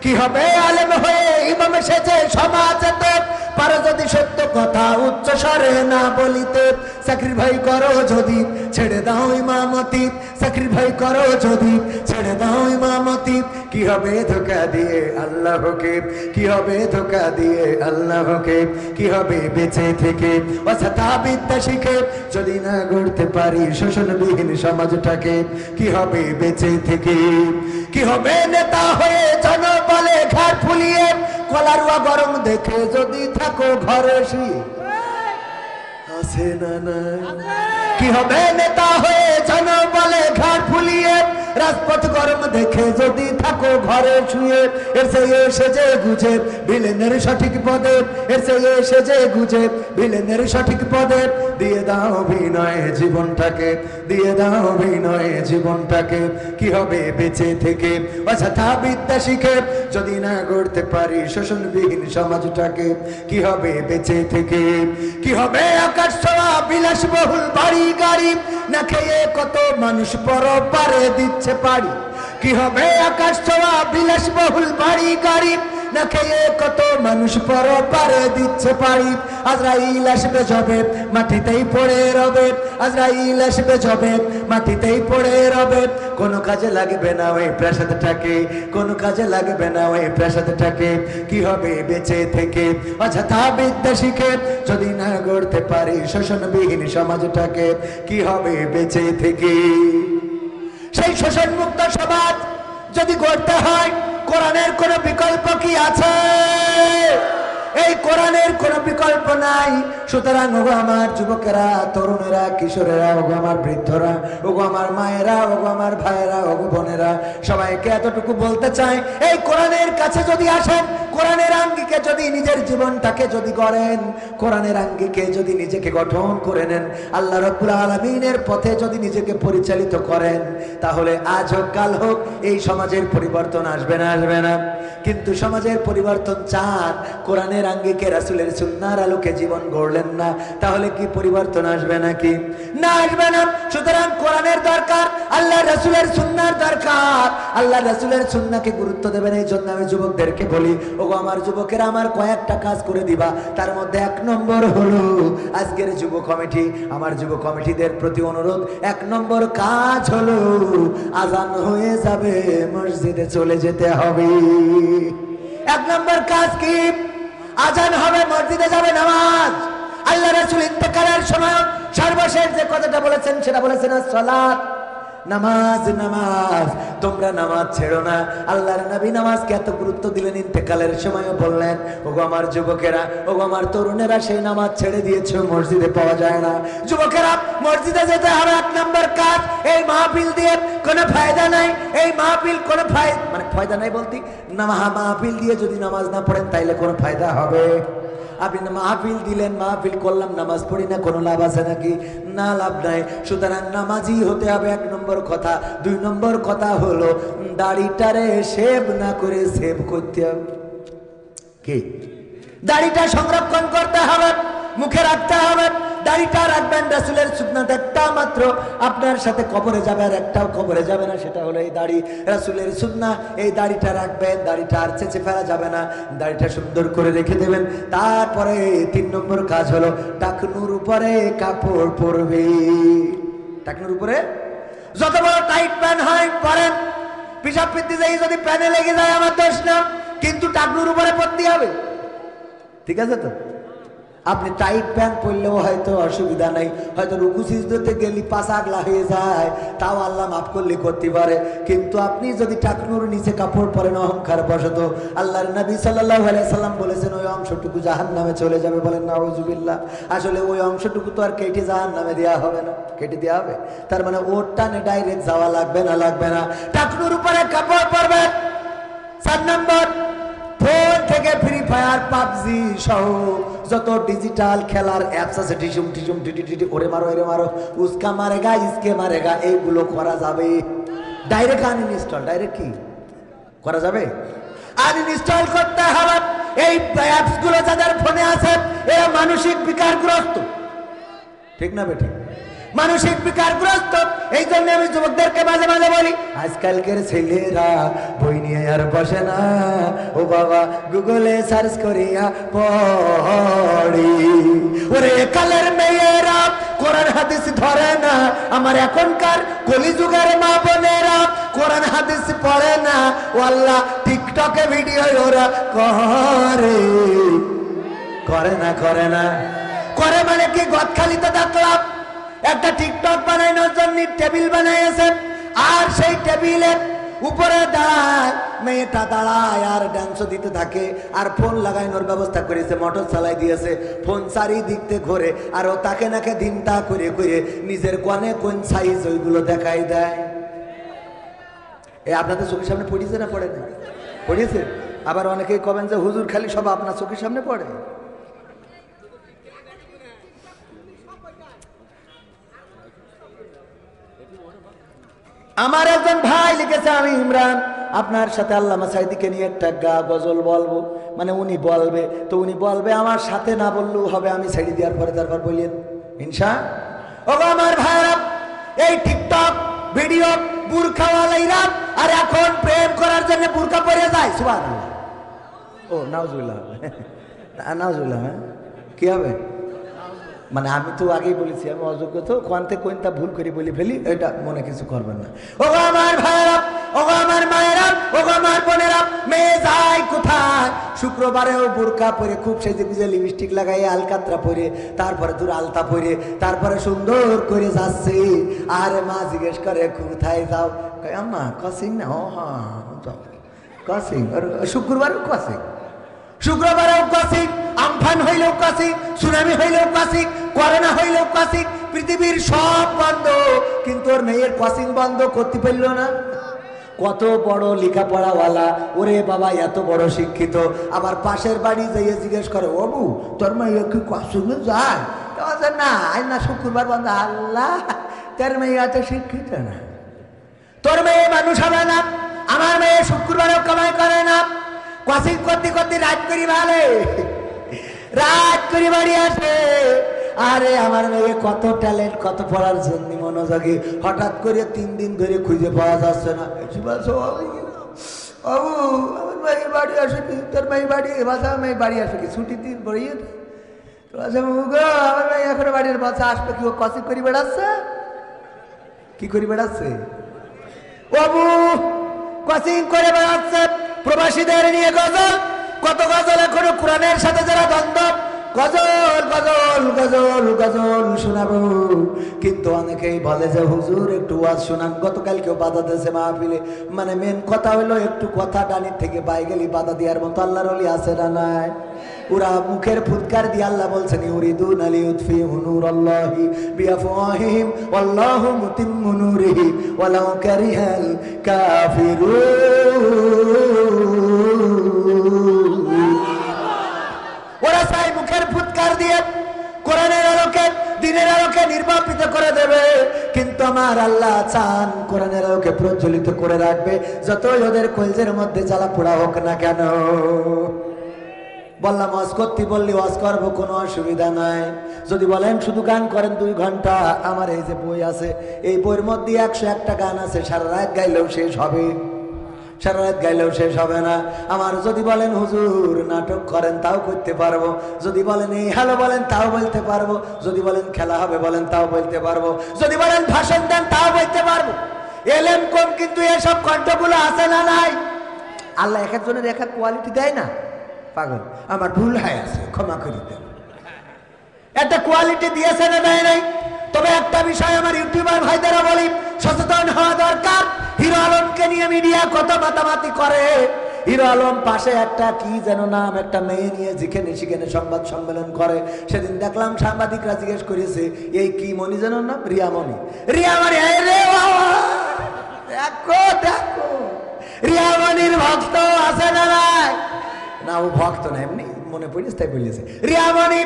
A: কি হবে আলেম হয়ে ইমাম সেজে সমাজেতে। পারো যদি সত্য কথা উচ্চ স্বরে না বলিতে, স্যাক্রিফাই করো যদি ছেড়ে দাও ইমামতি, স্যাক্রিফাই করো যদি ছেড়ে দাও ইমামতি। কি হবে ধোঁকা দিয়ে আল্লাহকে, কি হবে ধোঁকা দিয়ে আল্লাহকে, কি হবে বেঁচে থেকে অযথা বিদ্যা শিখে যদি না গড়তে পারি শোষণবিহীন সমাজটাকে। কি হবে বেঁচে থেকে, কি হবে নেতা হয়ে জনবলে ঘাট ফুলিয়ে, কলারুয়া গরম দেখে যদি থাকো ঘরে শুয়ে। আছে না না, কি হবে নেতা হয়ে জনবলে ঘাট ফুলিয়ে, রাজপথ গরম দেখে যদি থাকো ঘরে শুয়ে। এর সে সেজে গুজে ভিলেনের সঠিক পদে, এর সে সেজে গুজে ভিলেনের সঠিক পদে। দিয়ে দাও অভিনয়ে জীবনটাকে, দিয়ে দাও অভিনয়ে জীবনটাকে। কি হবে বেঁচে থেকে অযথা বিদ্যা শিখে যদি না গড়তে পারি শোষণবিহীন সমাজটাকে। কি হবে বেঁচে থেকে, কি হবে আকাশ ছোঁয়া বিলাসবহুল বাড়ি গাড়ি, না খেয়ে কত মানুষ পরপারে দিচ্ছে পাড়ি। কি হবে আকাশ ছোঁয়া বিলাসবহুল বাড়ি গাড়ি, না খেয়ে কত মানুষ পরপারে দিচ্ছে পাড়ি। আজরাইল আসবে যবে মাটিতেই পড়ে রবে, আজরাইল আসবে যবে মাটিতেই পড়ে রবে। কোনো কাজে লাগবে না ওই প্রাসাদটাকে, কোনো কাজে লাগবে না ওই প্রাসাদটাকে। কি হবে বেঁচে থেকে অযথা বিদ্যা শিখে যদি না গড়তে পারি শোষণবিহীন সমাজটাকে। কি হবে বেঁচে থেকে, সেই শোষণ মুক্ত সমাজ যদি গড়তে হয় কোরআনের কোনো বিকল্প কি আছে? এই কোরআনের কোনো বিকল্প নাই। সুতরাং ওগো আমার যুবকেরা, তরুণেরা, কিশোরেরা, ওগো আমার বৃদ্ধরা, ওগো আমার মায়েরা, ওগো আমার ভাইয়েরা, ওগো বোনেরা, সবাইকে এতটুকু বলতে চাই, এই কোরআনের কাছে যদি আসেন, কোরআনের আঙ্গিকে যদি নিজের জীবনটাকে যদি গড়েন, কোরআনের আঙ্গিকে যদি নিজেকে গঠন করে নেন, আল্লাহ রাব্বুল আলামিনের পথে যদি নিজেকে পরিচালিত করেন, তাহলে আজ হোক কাল হোক এই সমাজের পরিবর্তন আসবে না? আসবে না? কিন্তু সমাজের পরিবর্তন চান, কোরআনের আঙ্গিকে রাসূলের সুন্নাহর আলোকে জীবন গড়লেন না, তাহলে কি পরিবর্তন আসবে নাকি? না, আসবে না। সুতরাং কোরআনের দরকার, আল্লাহ রাসূলের সুন্নাহর দরকার। আল্লাহ রাসূলের সুন্নাহকে গুরুত্ব দেবেন। এই জন্য আমি যুবকদেরকে বলি, ওগো আমার যুবকেরা, আমার কয়েকটা কাজ করে দিবা। তার মধ্যে 1 নম্বর হলো আজকের যুব কমিটি, আমার যুব কমিটিদের প্রতি অনুরোধ, 1 নম্বর কাজ হলো আজান হয়ে যাবে, মসজিদে চলে যেতে হবে। 1 নম্বর কাজ কি? আজান হবে, মসজিদে যাবে, নামাজ। আল্লাহ রাসূল ইন্তেকালের সময় সর্বশেষ যে কথাটা বলেছেন সেটা বলেছেন সালাত, নামাজ। নামাজ, তোমরা নামাজ ছেড়ো না। আল্লাহর নবী নামাজকে এত গুরুত্ব দিলেন, ইন্তেকালের সময়ও বললেন, ওগো আমার যুবকেরা, ওগো আমার তরুণেরা, সেই নামাজ ছেড়ে দিয়েছো, মসজিদে পাওয়া যায় না। যুবকেরা, মসজিদে যেতে হবে। 1 নম্বর কাজ। এই মাহফিল দিয়ে কোনো ফায়দা নাই। এই মাহফিল কোনো ফায়দা নাই বলতে না, মাহফিল দিয়ে যদি নামাজ না পড়েন তাইলে কোনো ফায়দা হবে? আপনি মাহফিল দিলেন, মাহফিল করলাম, নামাজ পড়ি না, কোনো লাভ আছে নাকি? না, লাভ নাই। সুতরাং নামাজি হতে হবে, 1 নম্বর কথা। 2 নম্বর কথা হলো দাড়িটারে শেভ না করে সেভ করতে হবে। কি? দাড়িটা সংরক্ষণ করতে হবে, মুখে রাখতে হবে। দাড়িটা রাখবেন, রাসূলের সুন্নাত একটা মাত্র আপনার সাথে কবরে যাবে, আর একটাও কবরে যাবে না, সেটা হলো এই দাড়ি। রাসূলের সুন্নাহ, এই দাড়িটা রাখবেন, দাড়িটা আর চেঁচে ফেলা যাবে না, দাড়িটা সুন্দর করে রেখে দেবেন। তারপরে 3 নম্বর কাজ হলো টাকনুর উপরে কাপড় পরবে। টাকনুর উপরে যত বড় টাইট প্যান্ট হয় পরেন, পিসাব পিত্তি যাই যদি প্যানে লেগে যায় আমার দোষ না, কিন্তু টাকনুর উপরে পরতে হবে। ঠিক আছে তো? আপনি টাইট প্যান্ট পরলেও হয়তো অসুবিধা নাই, হয়তো রুকু সিজদাতে গেলে পাশ আগলা হয়ে যায়, তাও আল্লাহ মাফ করলে করতে পারে। কিন্তু আপনি যদি টাকনুর নিচে কাপড় পরেন অহংকার বশত, আল্লাহর নবী সাল্লাল্লাহু আলাইহি সাল্লাম বলেছেন ওই অংশটুকু জাহান্নামে চলে যাবে। বলেন নাউজুবিল্লাহ। আসলে ওই অংশটুকু তো আর কেটে জাহান্নামে দেওয়া হবে না, কেটে দেওয়া হবে। তার মানে ওর টানে ডাইরেক্ট যাওয়া লাগবে না, লাগবে না। টাকনুর উপরে কাপড় পরবেন। 4 নম্বর, ফোন থেকে ফ্রি ফায়ার, পাবজি সহ যত ডিজিটাল খেলার অ্যাপস আছে, টিসুম টিসুম টিটি ওরে মারো এরে মারো, উসকা মারেগা ইসকে মারেগা, এইগুলো করা যাবে ডাইরেক্ট আনইনস্টল। ডাইরেক্ট কি করা যাবে? আনইনস্টল করতে হবে। এই অ্যাপস গুলো যাদের ফোনে আছে এরা মানসিক বিকারগ্রস্ত। ঠিক না বেঠিক? মানসিক বিকারগ্রস্ত। এই জন্য আমি যুবকদেরকে মাঝে মাঝে বলি, আজকালকের ছেলেরা বই নিয়ে আর বসে না, ও বাবা গুগলে সার্চ করিয়া পড়ি। ওরে কালের মেয়েরা কোরআন হাদিস ধরে না, আমার এখনকার কলিযুগের মা বোনেরা কোরআন হাদিস পড়ে না, ও আল্লাহ টিকটকে ভিডিও ওরা করে না করে মানে কি? গদখালিতে দেখলাম একটা টিকটক বানানোর জন্য টেবিল বানাইছে, আর সেই টেবিলের উপরে দাঁড়ায় মেয়েটা, দাঁড়ায় আর ডান্সও দিতে থাকে, আর ফোন লাগানোর ব্যবস্থা করেছে, মোটর চালাই দিয়েছে, ফোন চারিদিকতে ঘোরে, আর ও তাকে নাকে দিনটা করে করে নিজের কোনে কোন সাইজ ওইগুলো দেখাই দেয়। আপনাদের চোখের সামনে পড়িয়েছে না পড়ে না? পড়িয়েছে। আবার অনেকেই কবেন যে হুজুর খালি সব আপনার চোখের সামনে পড়ে। আমার একজন ভাই লিখেছে, আমি ইমরান আপনার সাথে আল্লামা সাঈদীকে নিয়ে একটা গজল বলবো, মানে উনি বলবে, তো উনি বলবে আমার সাথে না বললেও হবে, আমি ছেড়ে দেওয়ার পরে তারপর বলিয়েন ইনশা। ও আমার ভাইরা, এই টিকটক ভিডিও বুরখাওয়ালাইরা আর এখন প্রেম করার জন্য বুরকা পরে যায়। সুবহানাল্লাহ। ও নাউজুবিল্লাহ, নাউজুবিল্লাহ। কি হবে? মানে আমি তো আগেই বলেছি আমি অযোগ্য, তো কোনতে কোনটা ভুল করে বলে ফেলি, এটা মনে কিছু করবেন না। ও আমার ভাইরা, ও আমার মায়েরা, ও আমার বোনেরা, মেয়ে যায় কোথায়? শুক্রবারেও বোরকা পরে খুব সেজে গুজে লিপস্টিক লাগাই আলকাতরা পরে, তারপরে তোর আলতা পরে, তারপরে সুন্দর করে যাচ্ছে। আরে মা জিজ্ঞেস করে কোথায় যাও? আম্মা কসিং না। ও হ্যাঁ কসিং। শুক্রবারও কসিং, শুক্রবারেও কসিং, আমফান হইলেও কসিং, সুনামি হইলেও কসিং, করোনা হইলেও কসিং, পৃথিবীর সব বন্ধ, কিন্তু ওর মেয়ের কসিং বন্ধ করতে পারল না। কত বড় লেখাপড়াওয়ালা, ওরে বাবা এত বড় শিক্ষিত, আবার পাশের বাড়ি যাইয়ে জিজ্ঞেস করে, ও বউ তোর মেয়ে কি কসিংয়ে যায়? না আজ না শুক্রবার বন্ধ। আল্লাহ, তোর মেয়ে এত শিক্ষিত না, তোর মেয়ে মানুষ হবে না। আমার মেয়ে শুক্রবারেও কামাই করে না, কসিং করতে করতে রাত করি ভালে, রাত করি বাড়ি আসে। আরে আমার মেয়ে কত ট্যালেন্ট, কত পড়ার জন্য মনোযোগী, হঠাৎ করে 3 দিন ধরে খুঁজে পাওয়া যাচ্ছে না। আমার মেয়ে বাড়ি আসে কি? তোর মেয়ে বাড়ি বাসা, মেয়ে বাড়ি আসে কি? ছুটি দিন পড়িয়ে আমার মেয়ে এখন বাড়ির বাসা আসবে কি? ও কসিং করি বেড়াচ্ছে। কি করি বেড়াচ্ছে? বাবু কসিং করে বেড়াচ্ছে। প্রবাসীদের নিয়ে গজল, কত গজল এখনো কোরআনের সাথে যারা দ্বন্দ্ব, গজল গজল গজল গজল শোনাবো। কিন্তু অনেকেই বলে যে হুজুর একটু ওয়াজ শোনান। গতকাল কেউ বাধা দিয়েছে মাহফিলে, মানে মেন কথা হলো একটু কথা ডানির থেকে বাই গেলি বাধা দেওয়ার মতো আল্লাহর ওলি আছে না নাই? ওরা মুখের ফুৎকার দিয়ে আল্লাহ বলছেন ইউরিদুনা লিইউতফিউ নূরাল্লাহি বিআফওয়াহিহিম ওয়াল্লাহু মুতিম্মু নূরিহি ওয়ালাউ কারিহাল কাফিরুন। ওরা চাই মুখের ফুৎকার দিয়ে কোরআনের আলোকে, দ্বীনের আলোকে নির্বাপিত করে দেবে, কিন্তু আমার আল্লাহ চান কোরআনের আলোকে প্রজ্বলিত করে রাখবে, যতই ওদের কলজের মধ্যে জ্বালা পোড়া হোক না কেন। বললাম ওয়াজ করতে, বললি ওয়াজ করবো, কোনো অসুবিধা নাই। যদি বলেন শুধু গান করেন 2 ঘন্টা, আমার এই যে বই আছে, এই বইয়ের মধ্যে 101টা গান আছে, সারা রাত গাইলেও শেষ হবে, সারা রাত গাইলেও শেষ হবে না আমার। যদি বলেন হুজুর নাটক করেন, তাও করতে পারবো। যদি বলেন এই হ্যালো বলেন, তাও বলতে পারবো। যদি বলেন খেলা হবে বলেন, তাও বলতে পারবো। যদি বলেন ভাষণ দেন, তাও বলতে পারবো। এলেম কম, কিন্তু এসব কণ্ঠগুলো আছে না নাই? আল্লাহ এক একজনের এক এক কোয়ালিটি দেয় না? পাগল, আমার ভুল হয়ে আছে, ক্ষমা করে দেন। একটা কোয়ালিটি দিয়েছে না দেয় নাই? তবে একটা বিষয় আমার ইউটিউবার ভাইদেরা বলি, সচেতন হওয়া দরকার। হিরো আলমকে নিয়ে মিডিয়া কত মাতামাতি করে। হিরো আলম পাশে একটা কি যেন নাম, একটা মেয়ে নিয়ে যেখানে সেখানে সংবাদ সম্মেলন করে। সেদিন দেখলাম সাংবাদিকরা জিজ্ঞেস করেছে, এই কি মনি যেন নাম? রিয়ামণি। রিয়ামণি, দেখো দেখো, রিয়ামণির ভক্ত আছে না নাই? না, ও ভক্ত না, এমনি মনে পড়িস তাই বলেছে। রিয়ামণি,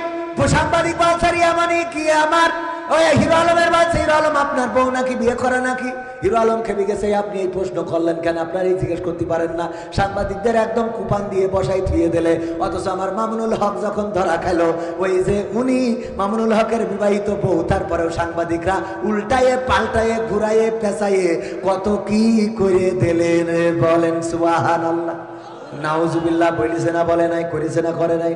A: সাংবাদিক বলছে রিয়ামণি কি আমার ওই হিরো আলমের বাচ্চা হিরো আলম আপনার বউ নাকি বিয়ে করে নাকি? হিরো আলম খেপে গেছে, আপনি এই প্রশ্ন করলেন কেন? আপনার এই জিজ্ঞেস করতে পারেন না? সাংবাদিকদের একদম কুপান দিয়ে বসাই থুয়ে দিলে। অথচ আমার মামুনুল হক যখন ধরা খেল, ওই যে উনি মামুনুল হকের বিবাহিত বউ, তারপরেও সাংবাদিকরা উল্টায়ে পাল্টায়ে ঘুরাইয়ে পেঁচাইয়ে কত কি করে দিলেন। বলেন সুবহানাল্লাহ। নাউজুবিল্লাহ। বলেছে না বলে নাই? করেছে না করে নাই?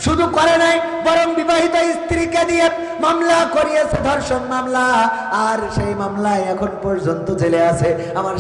A: শুধু করে নাই, বরং বিবাহিত স্ত্রীকে দিয়ে মামলা করিয়েছে, ধর্ষণ মামলা। আর সেই মামলায় এখন পর্যন্ত জেলে আছে আমার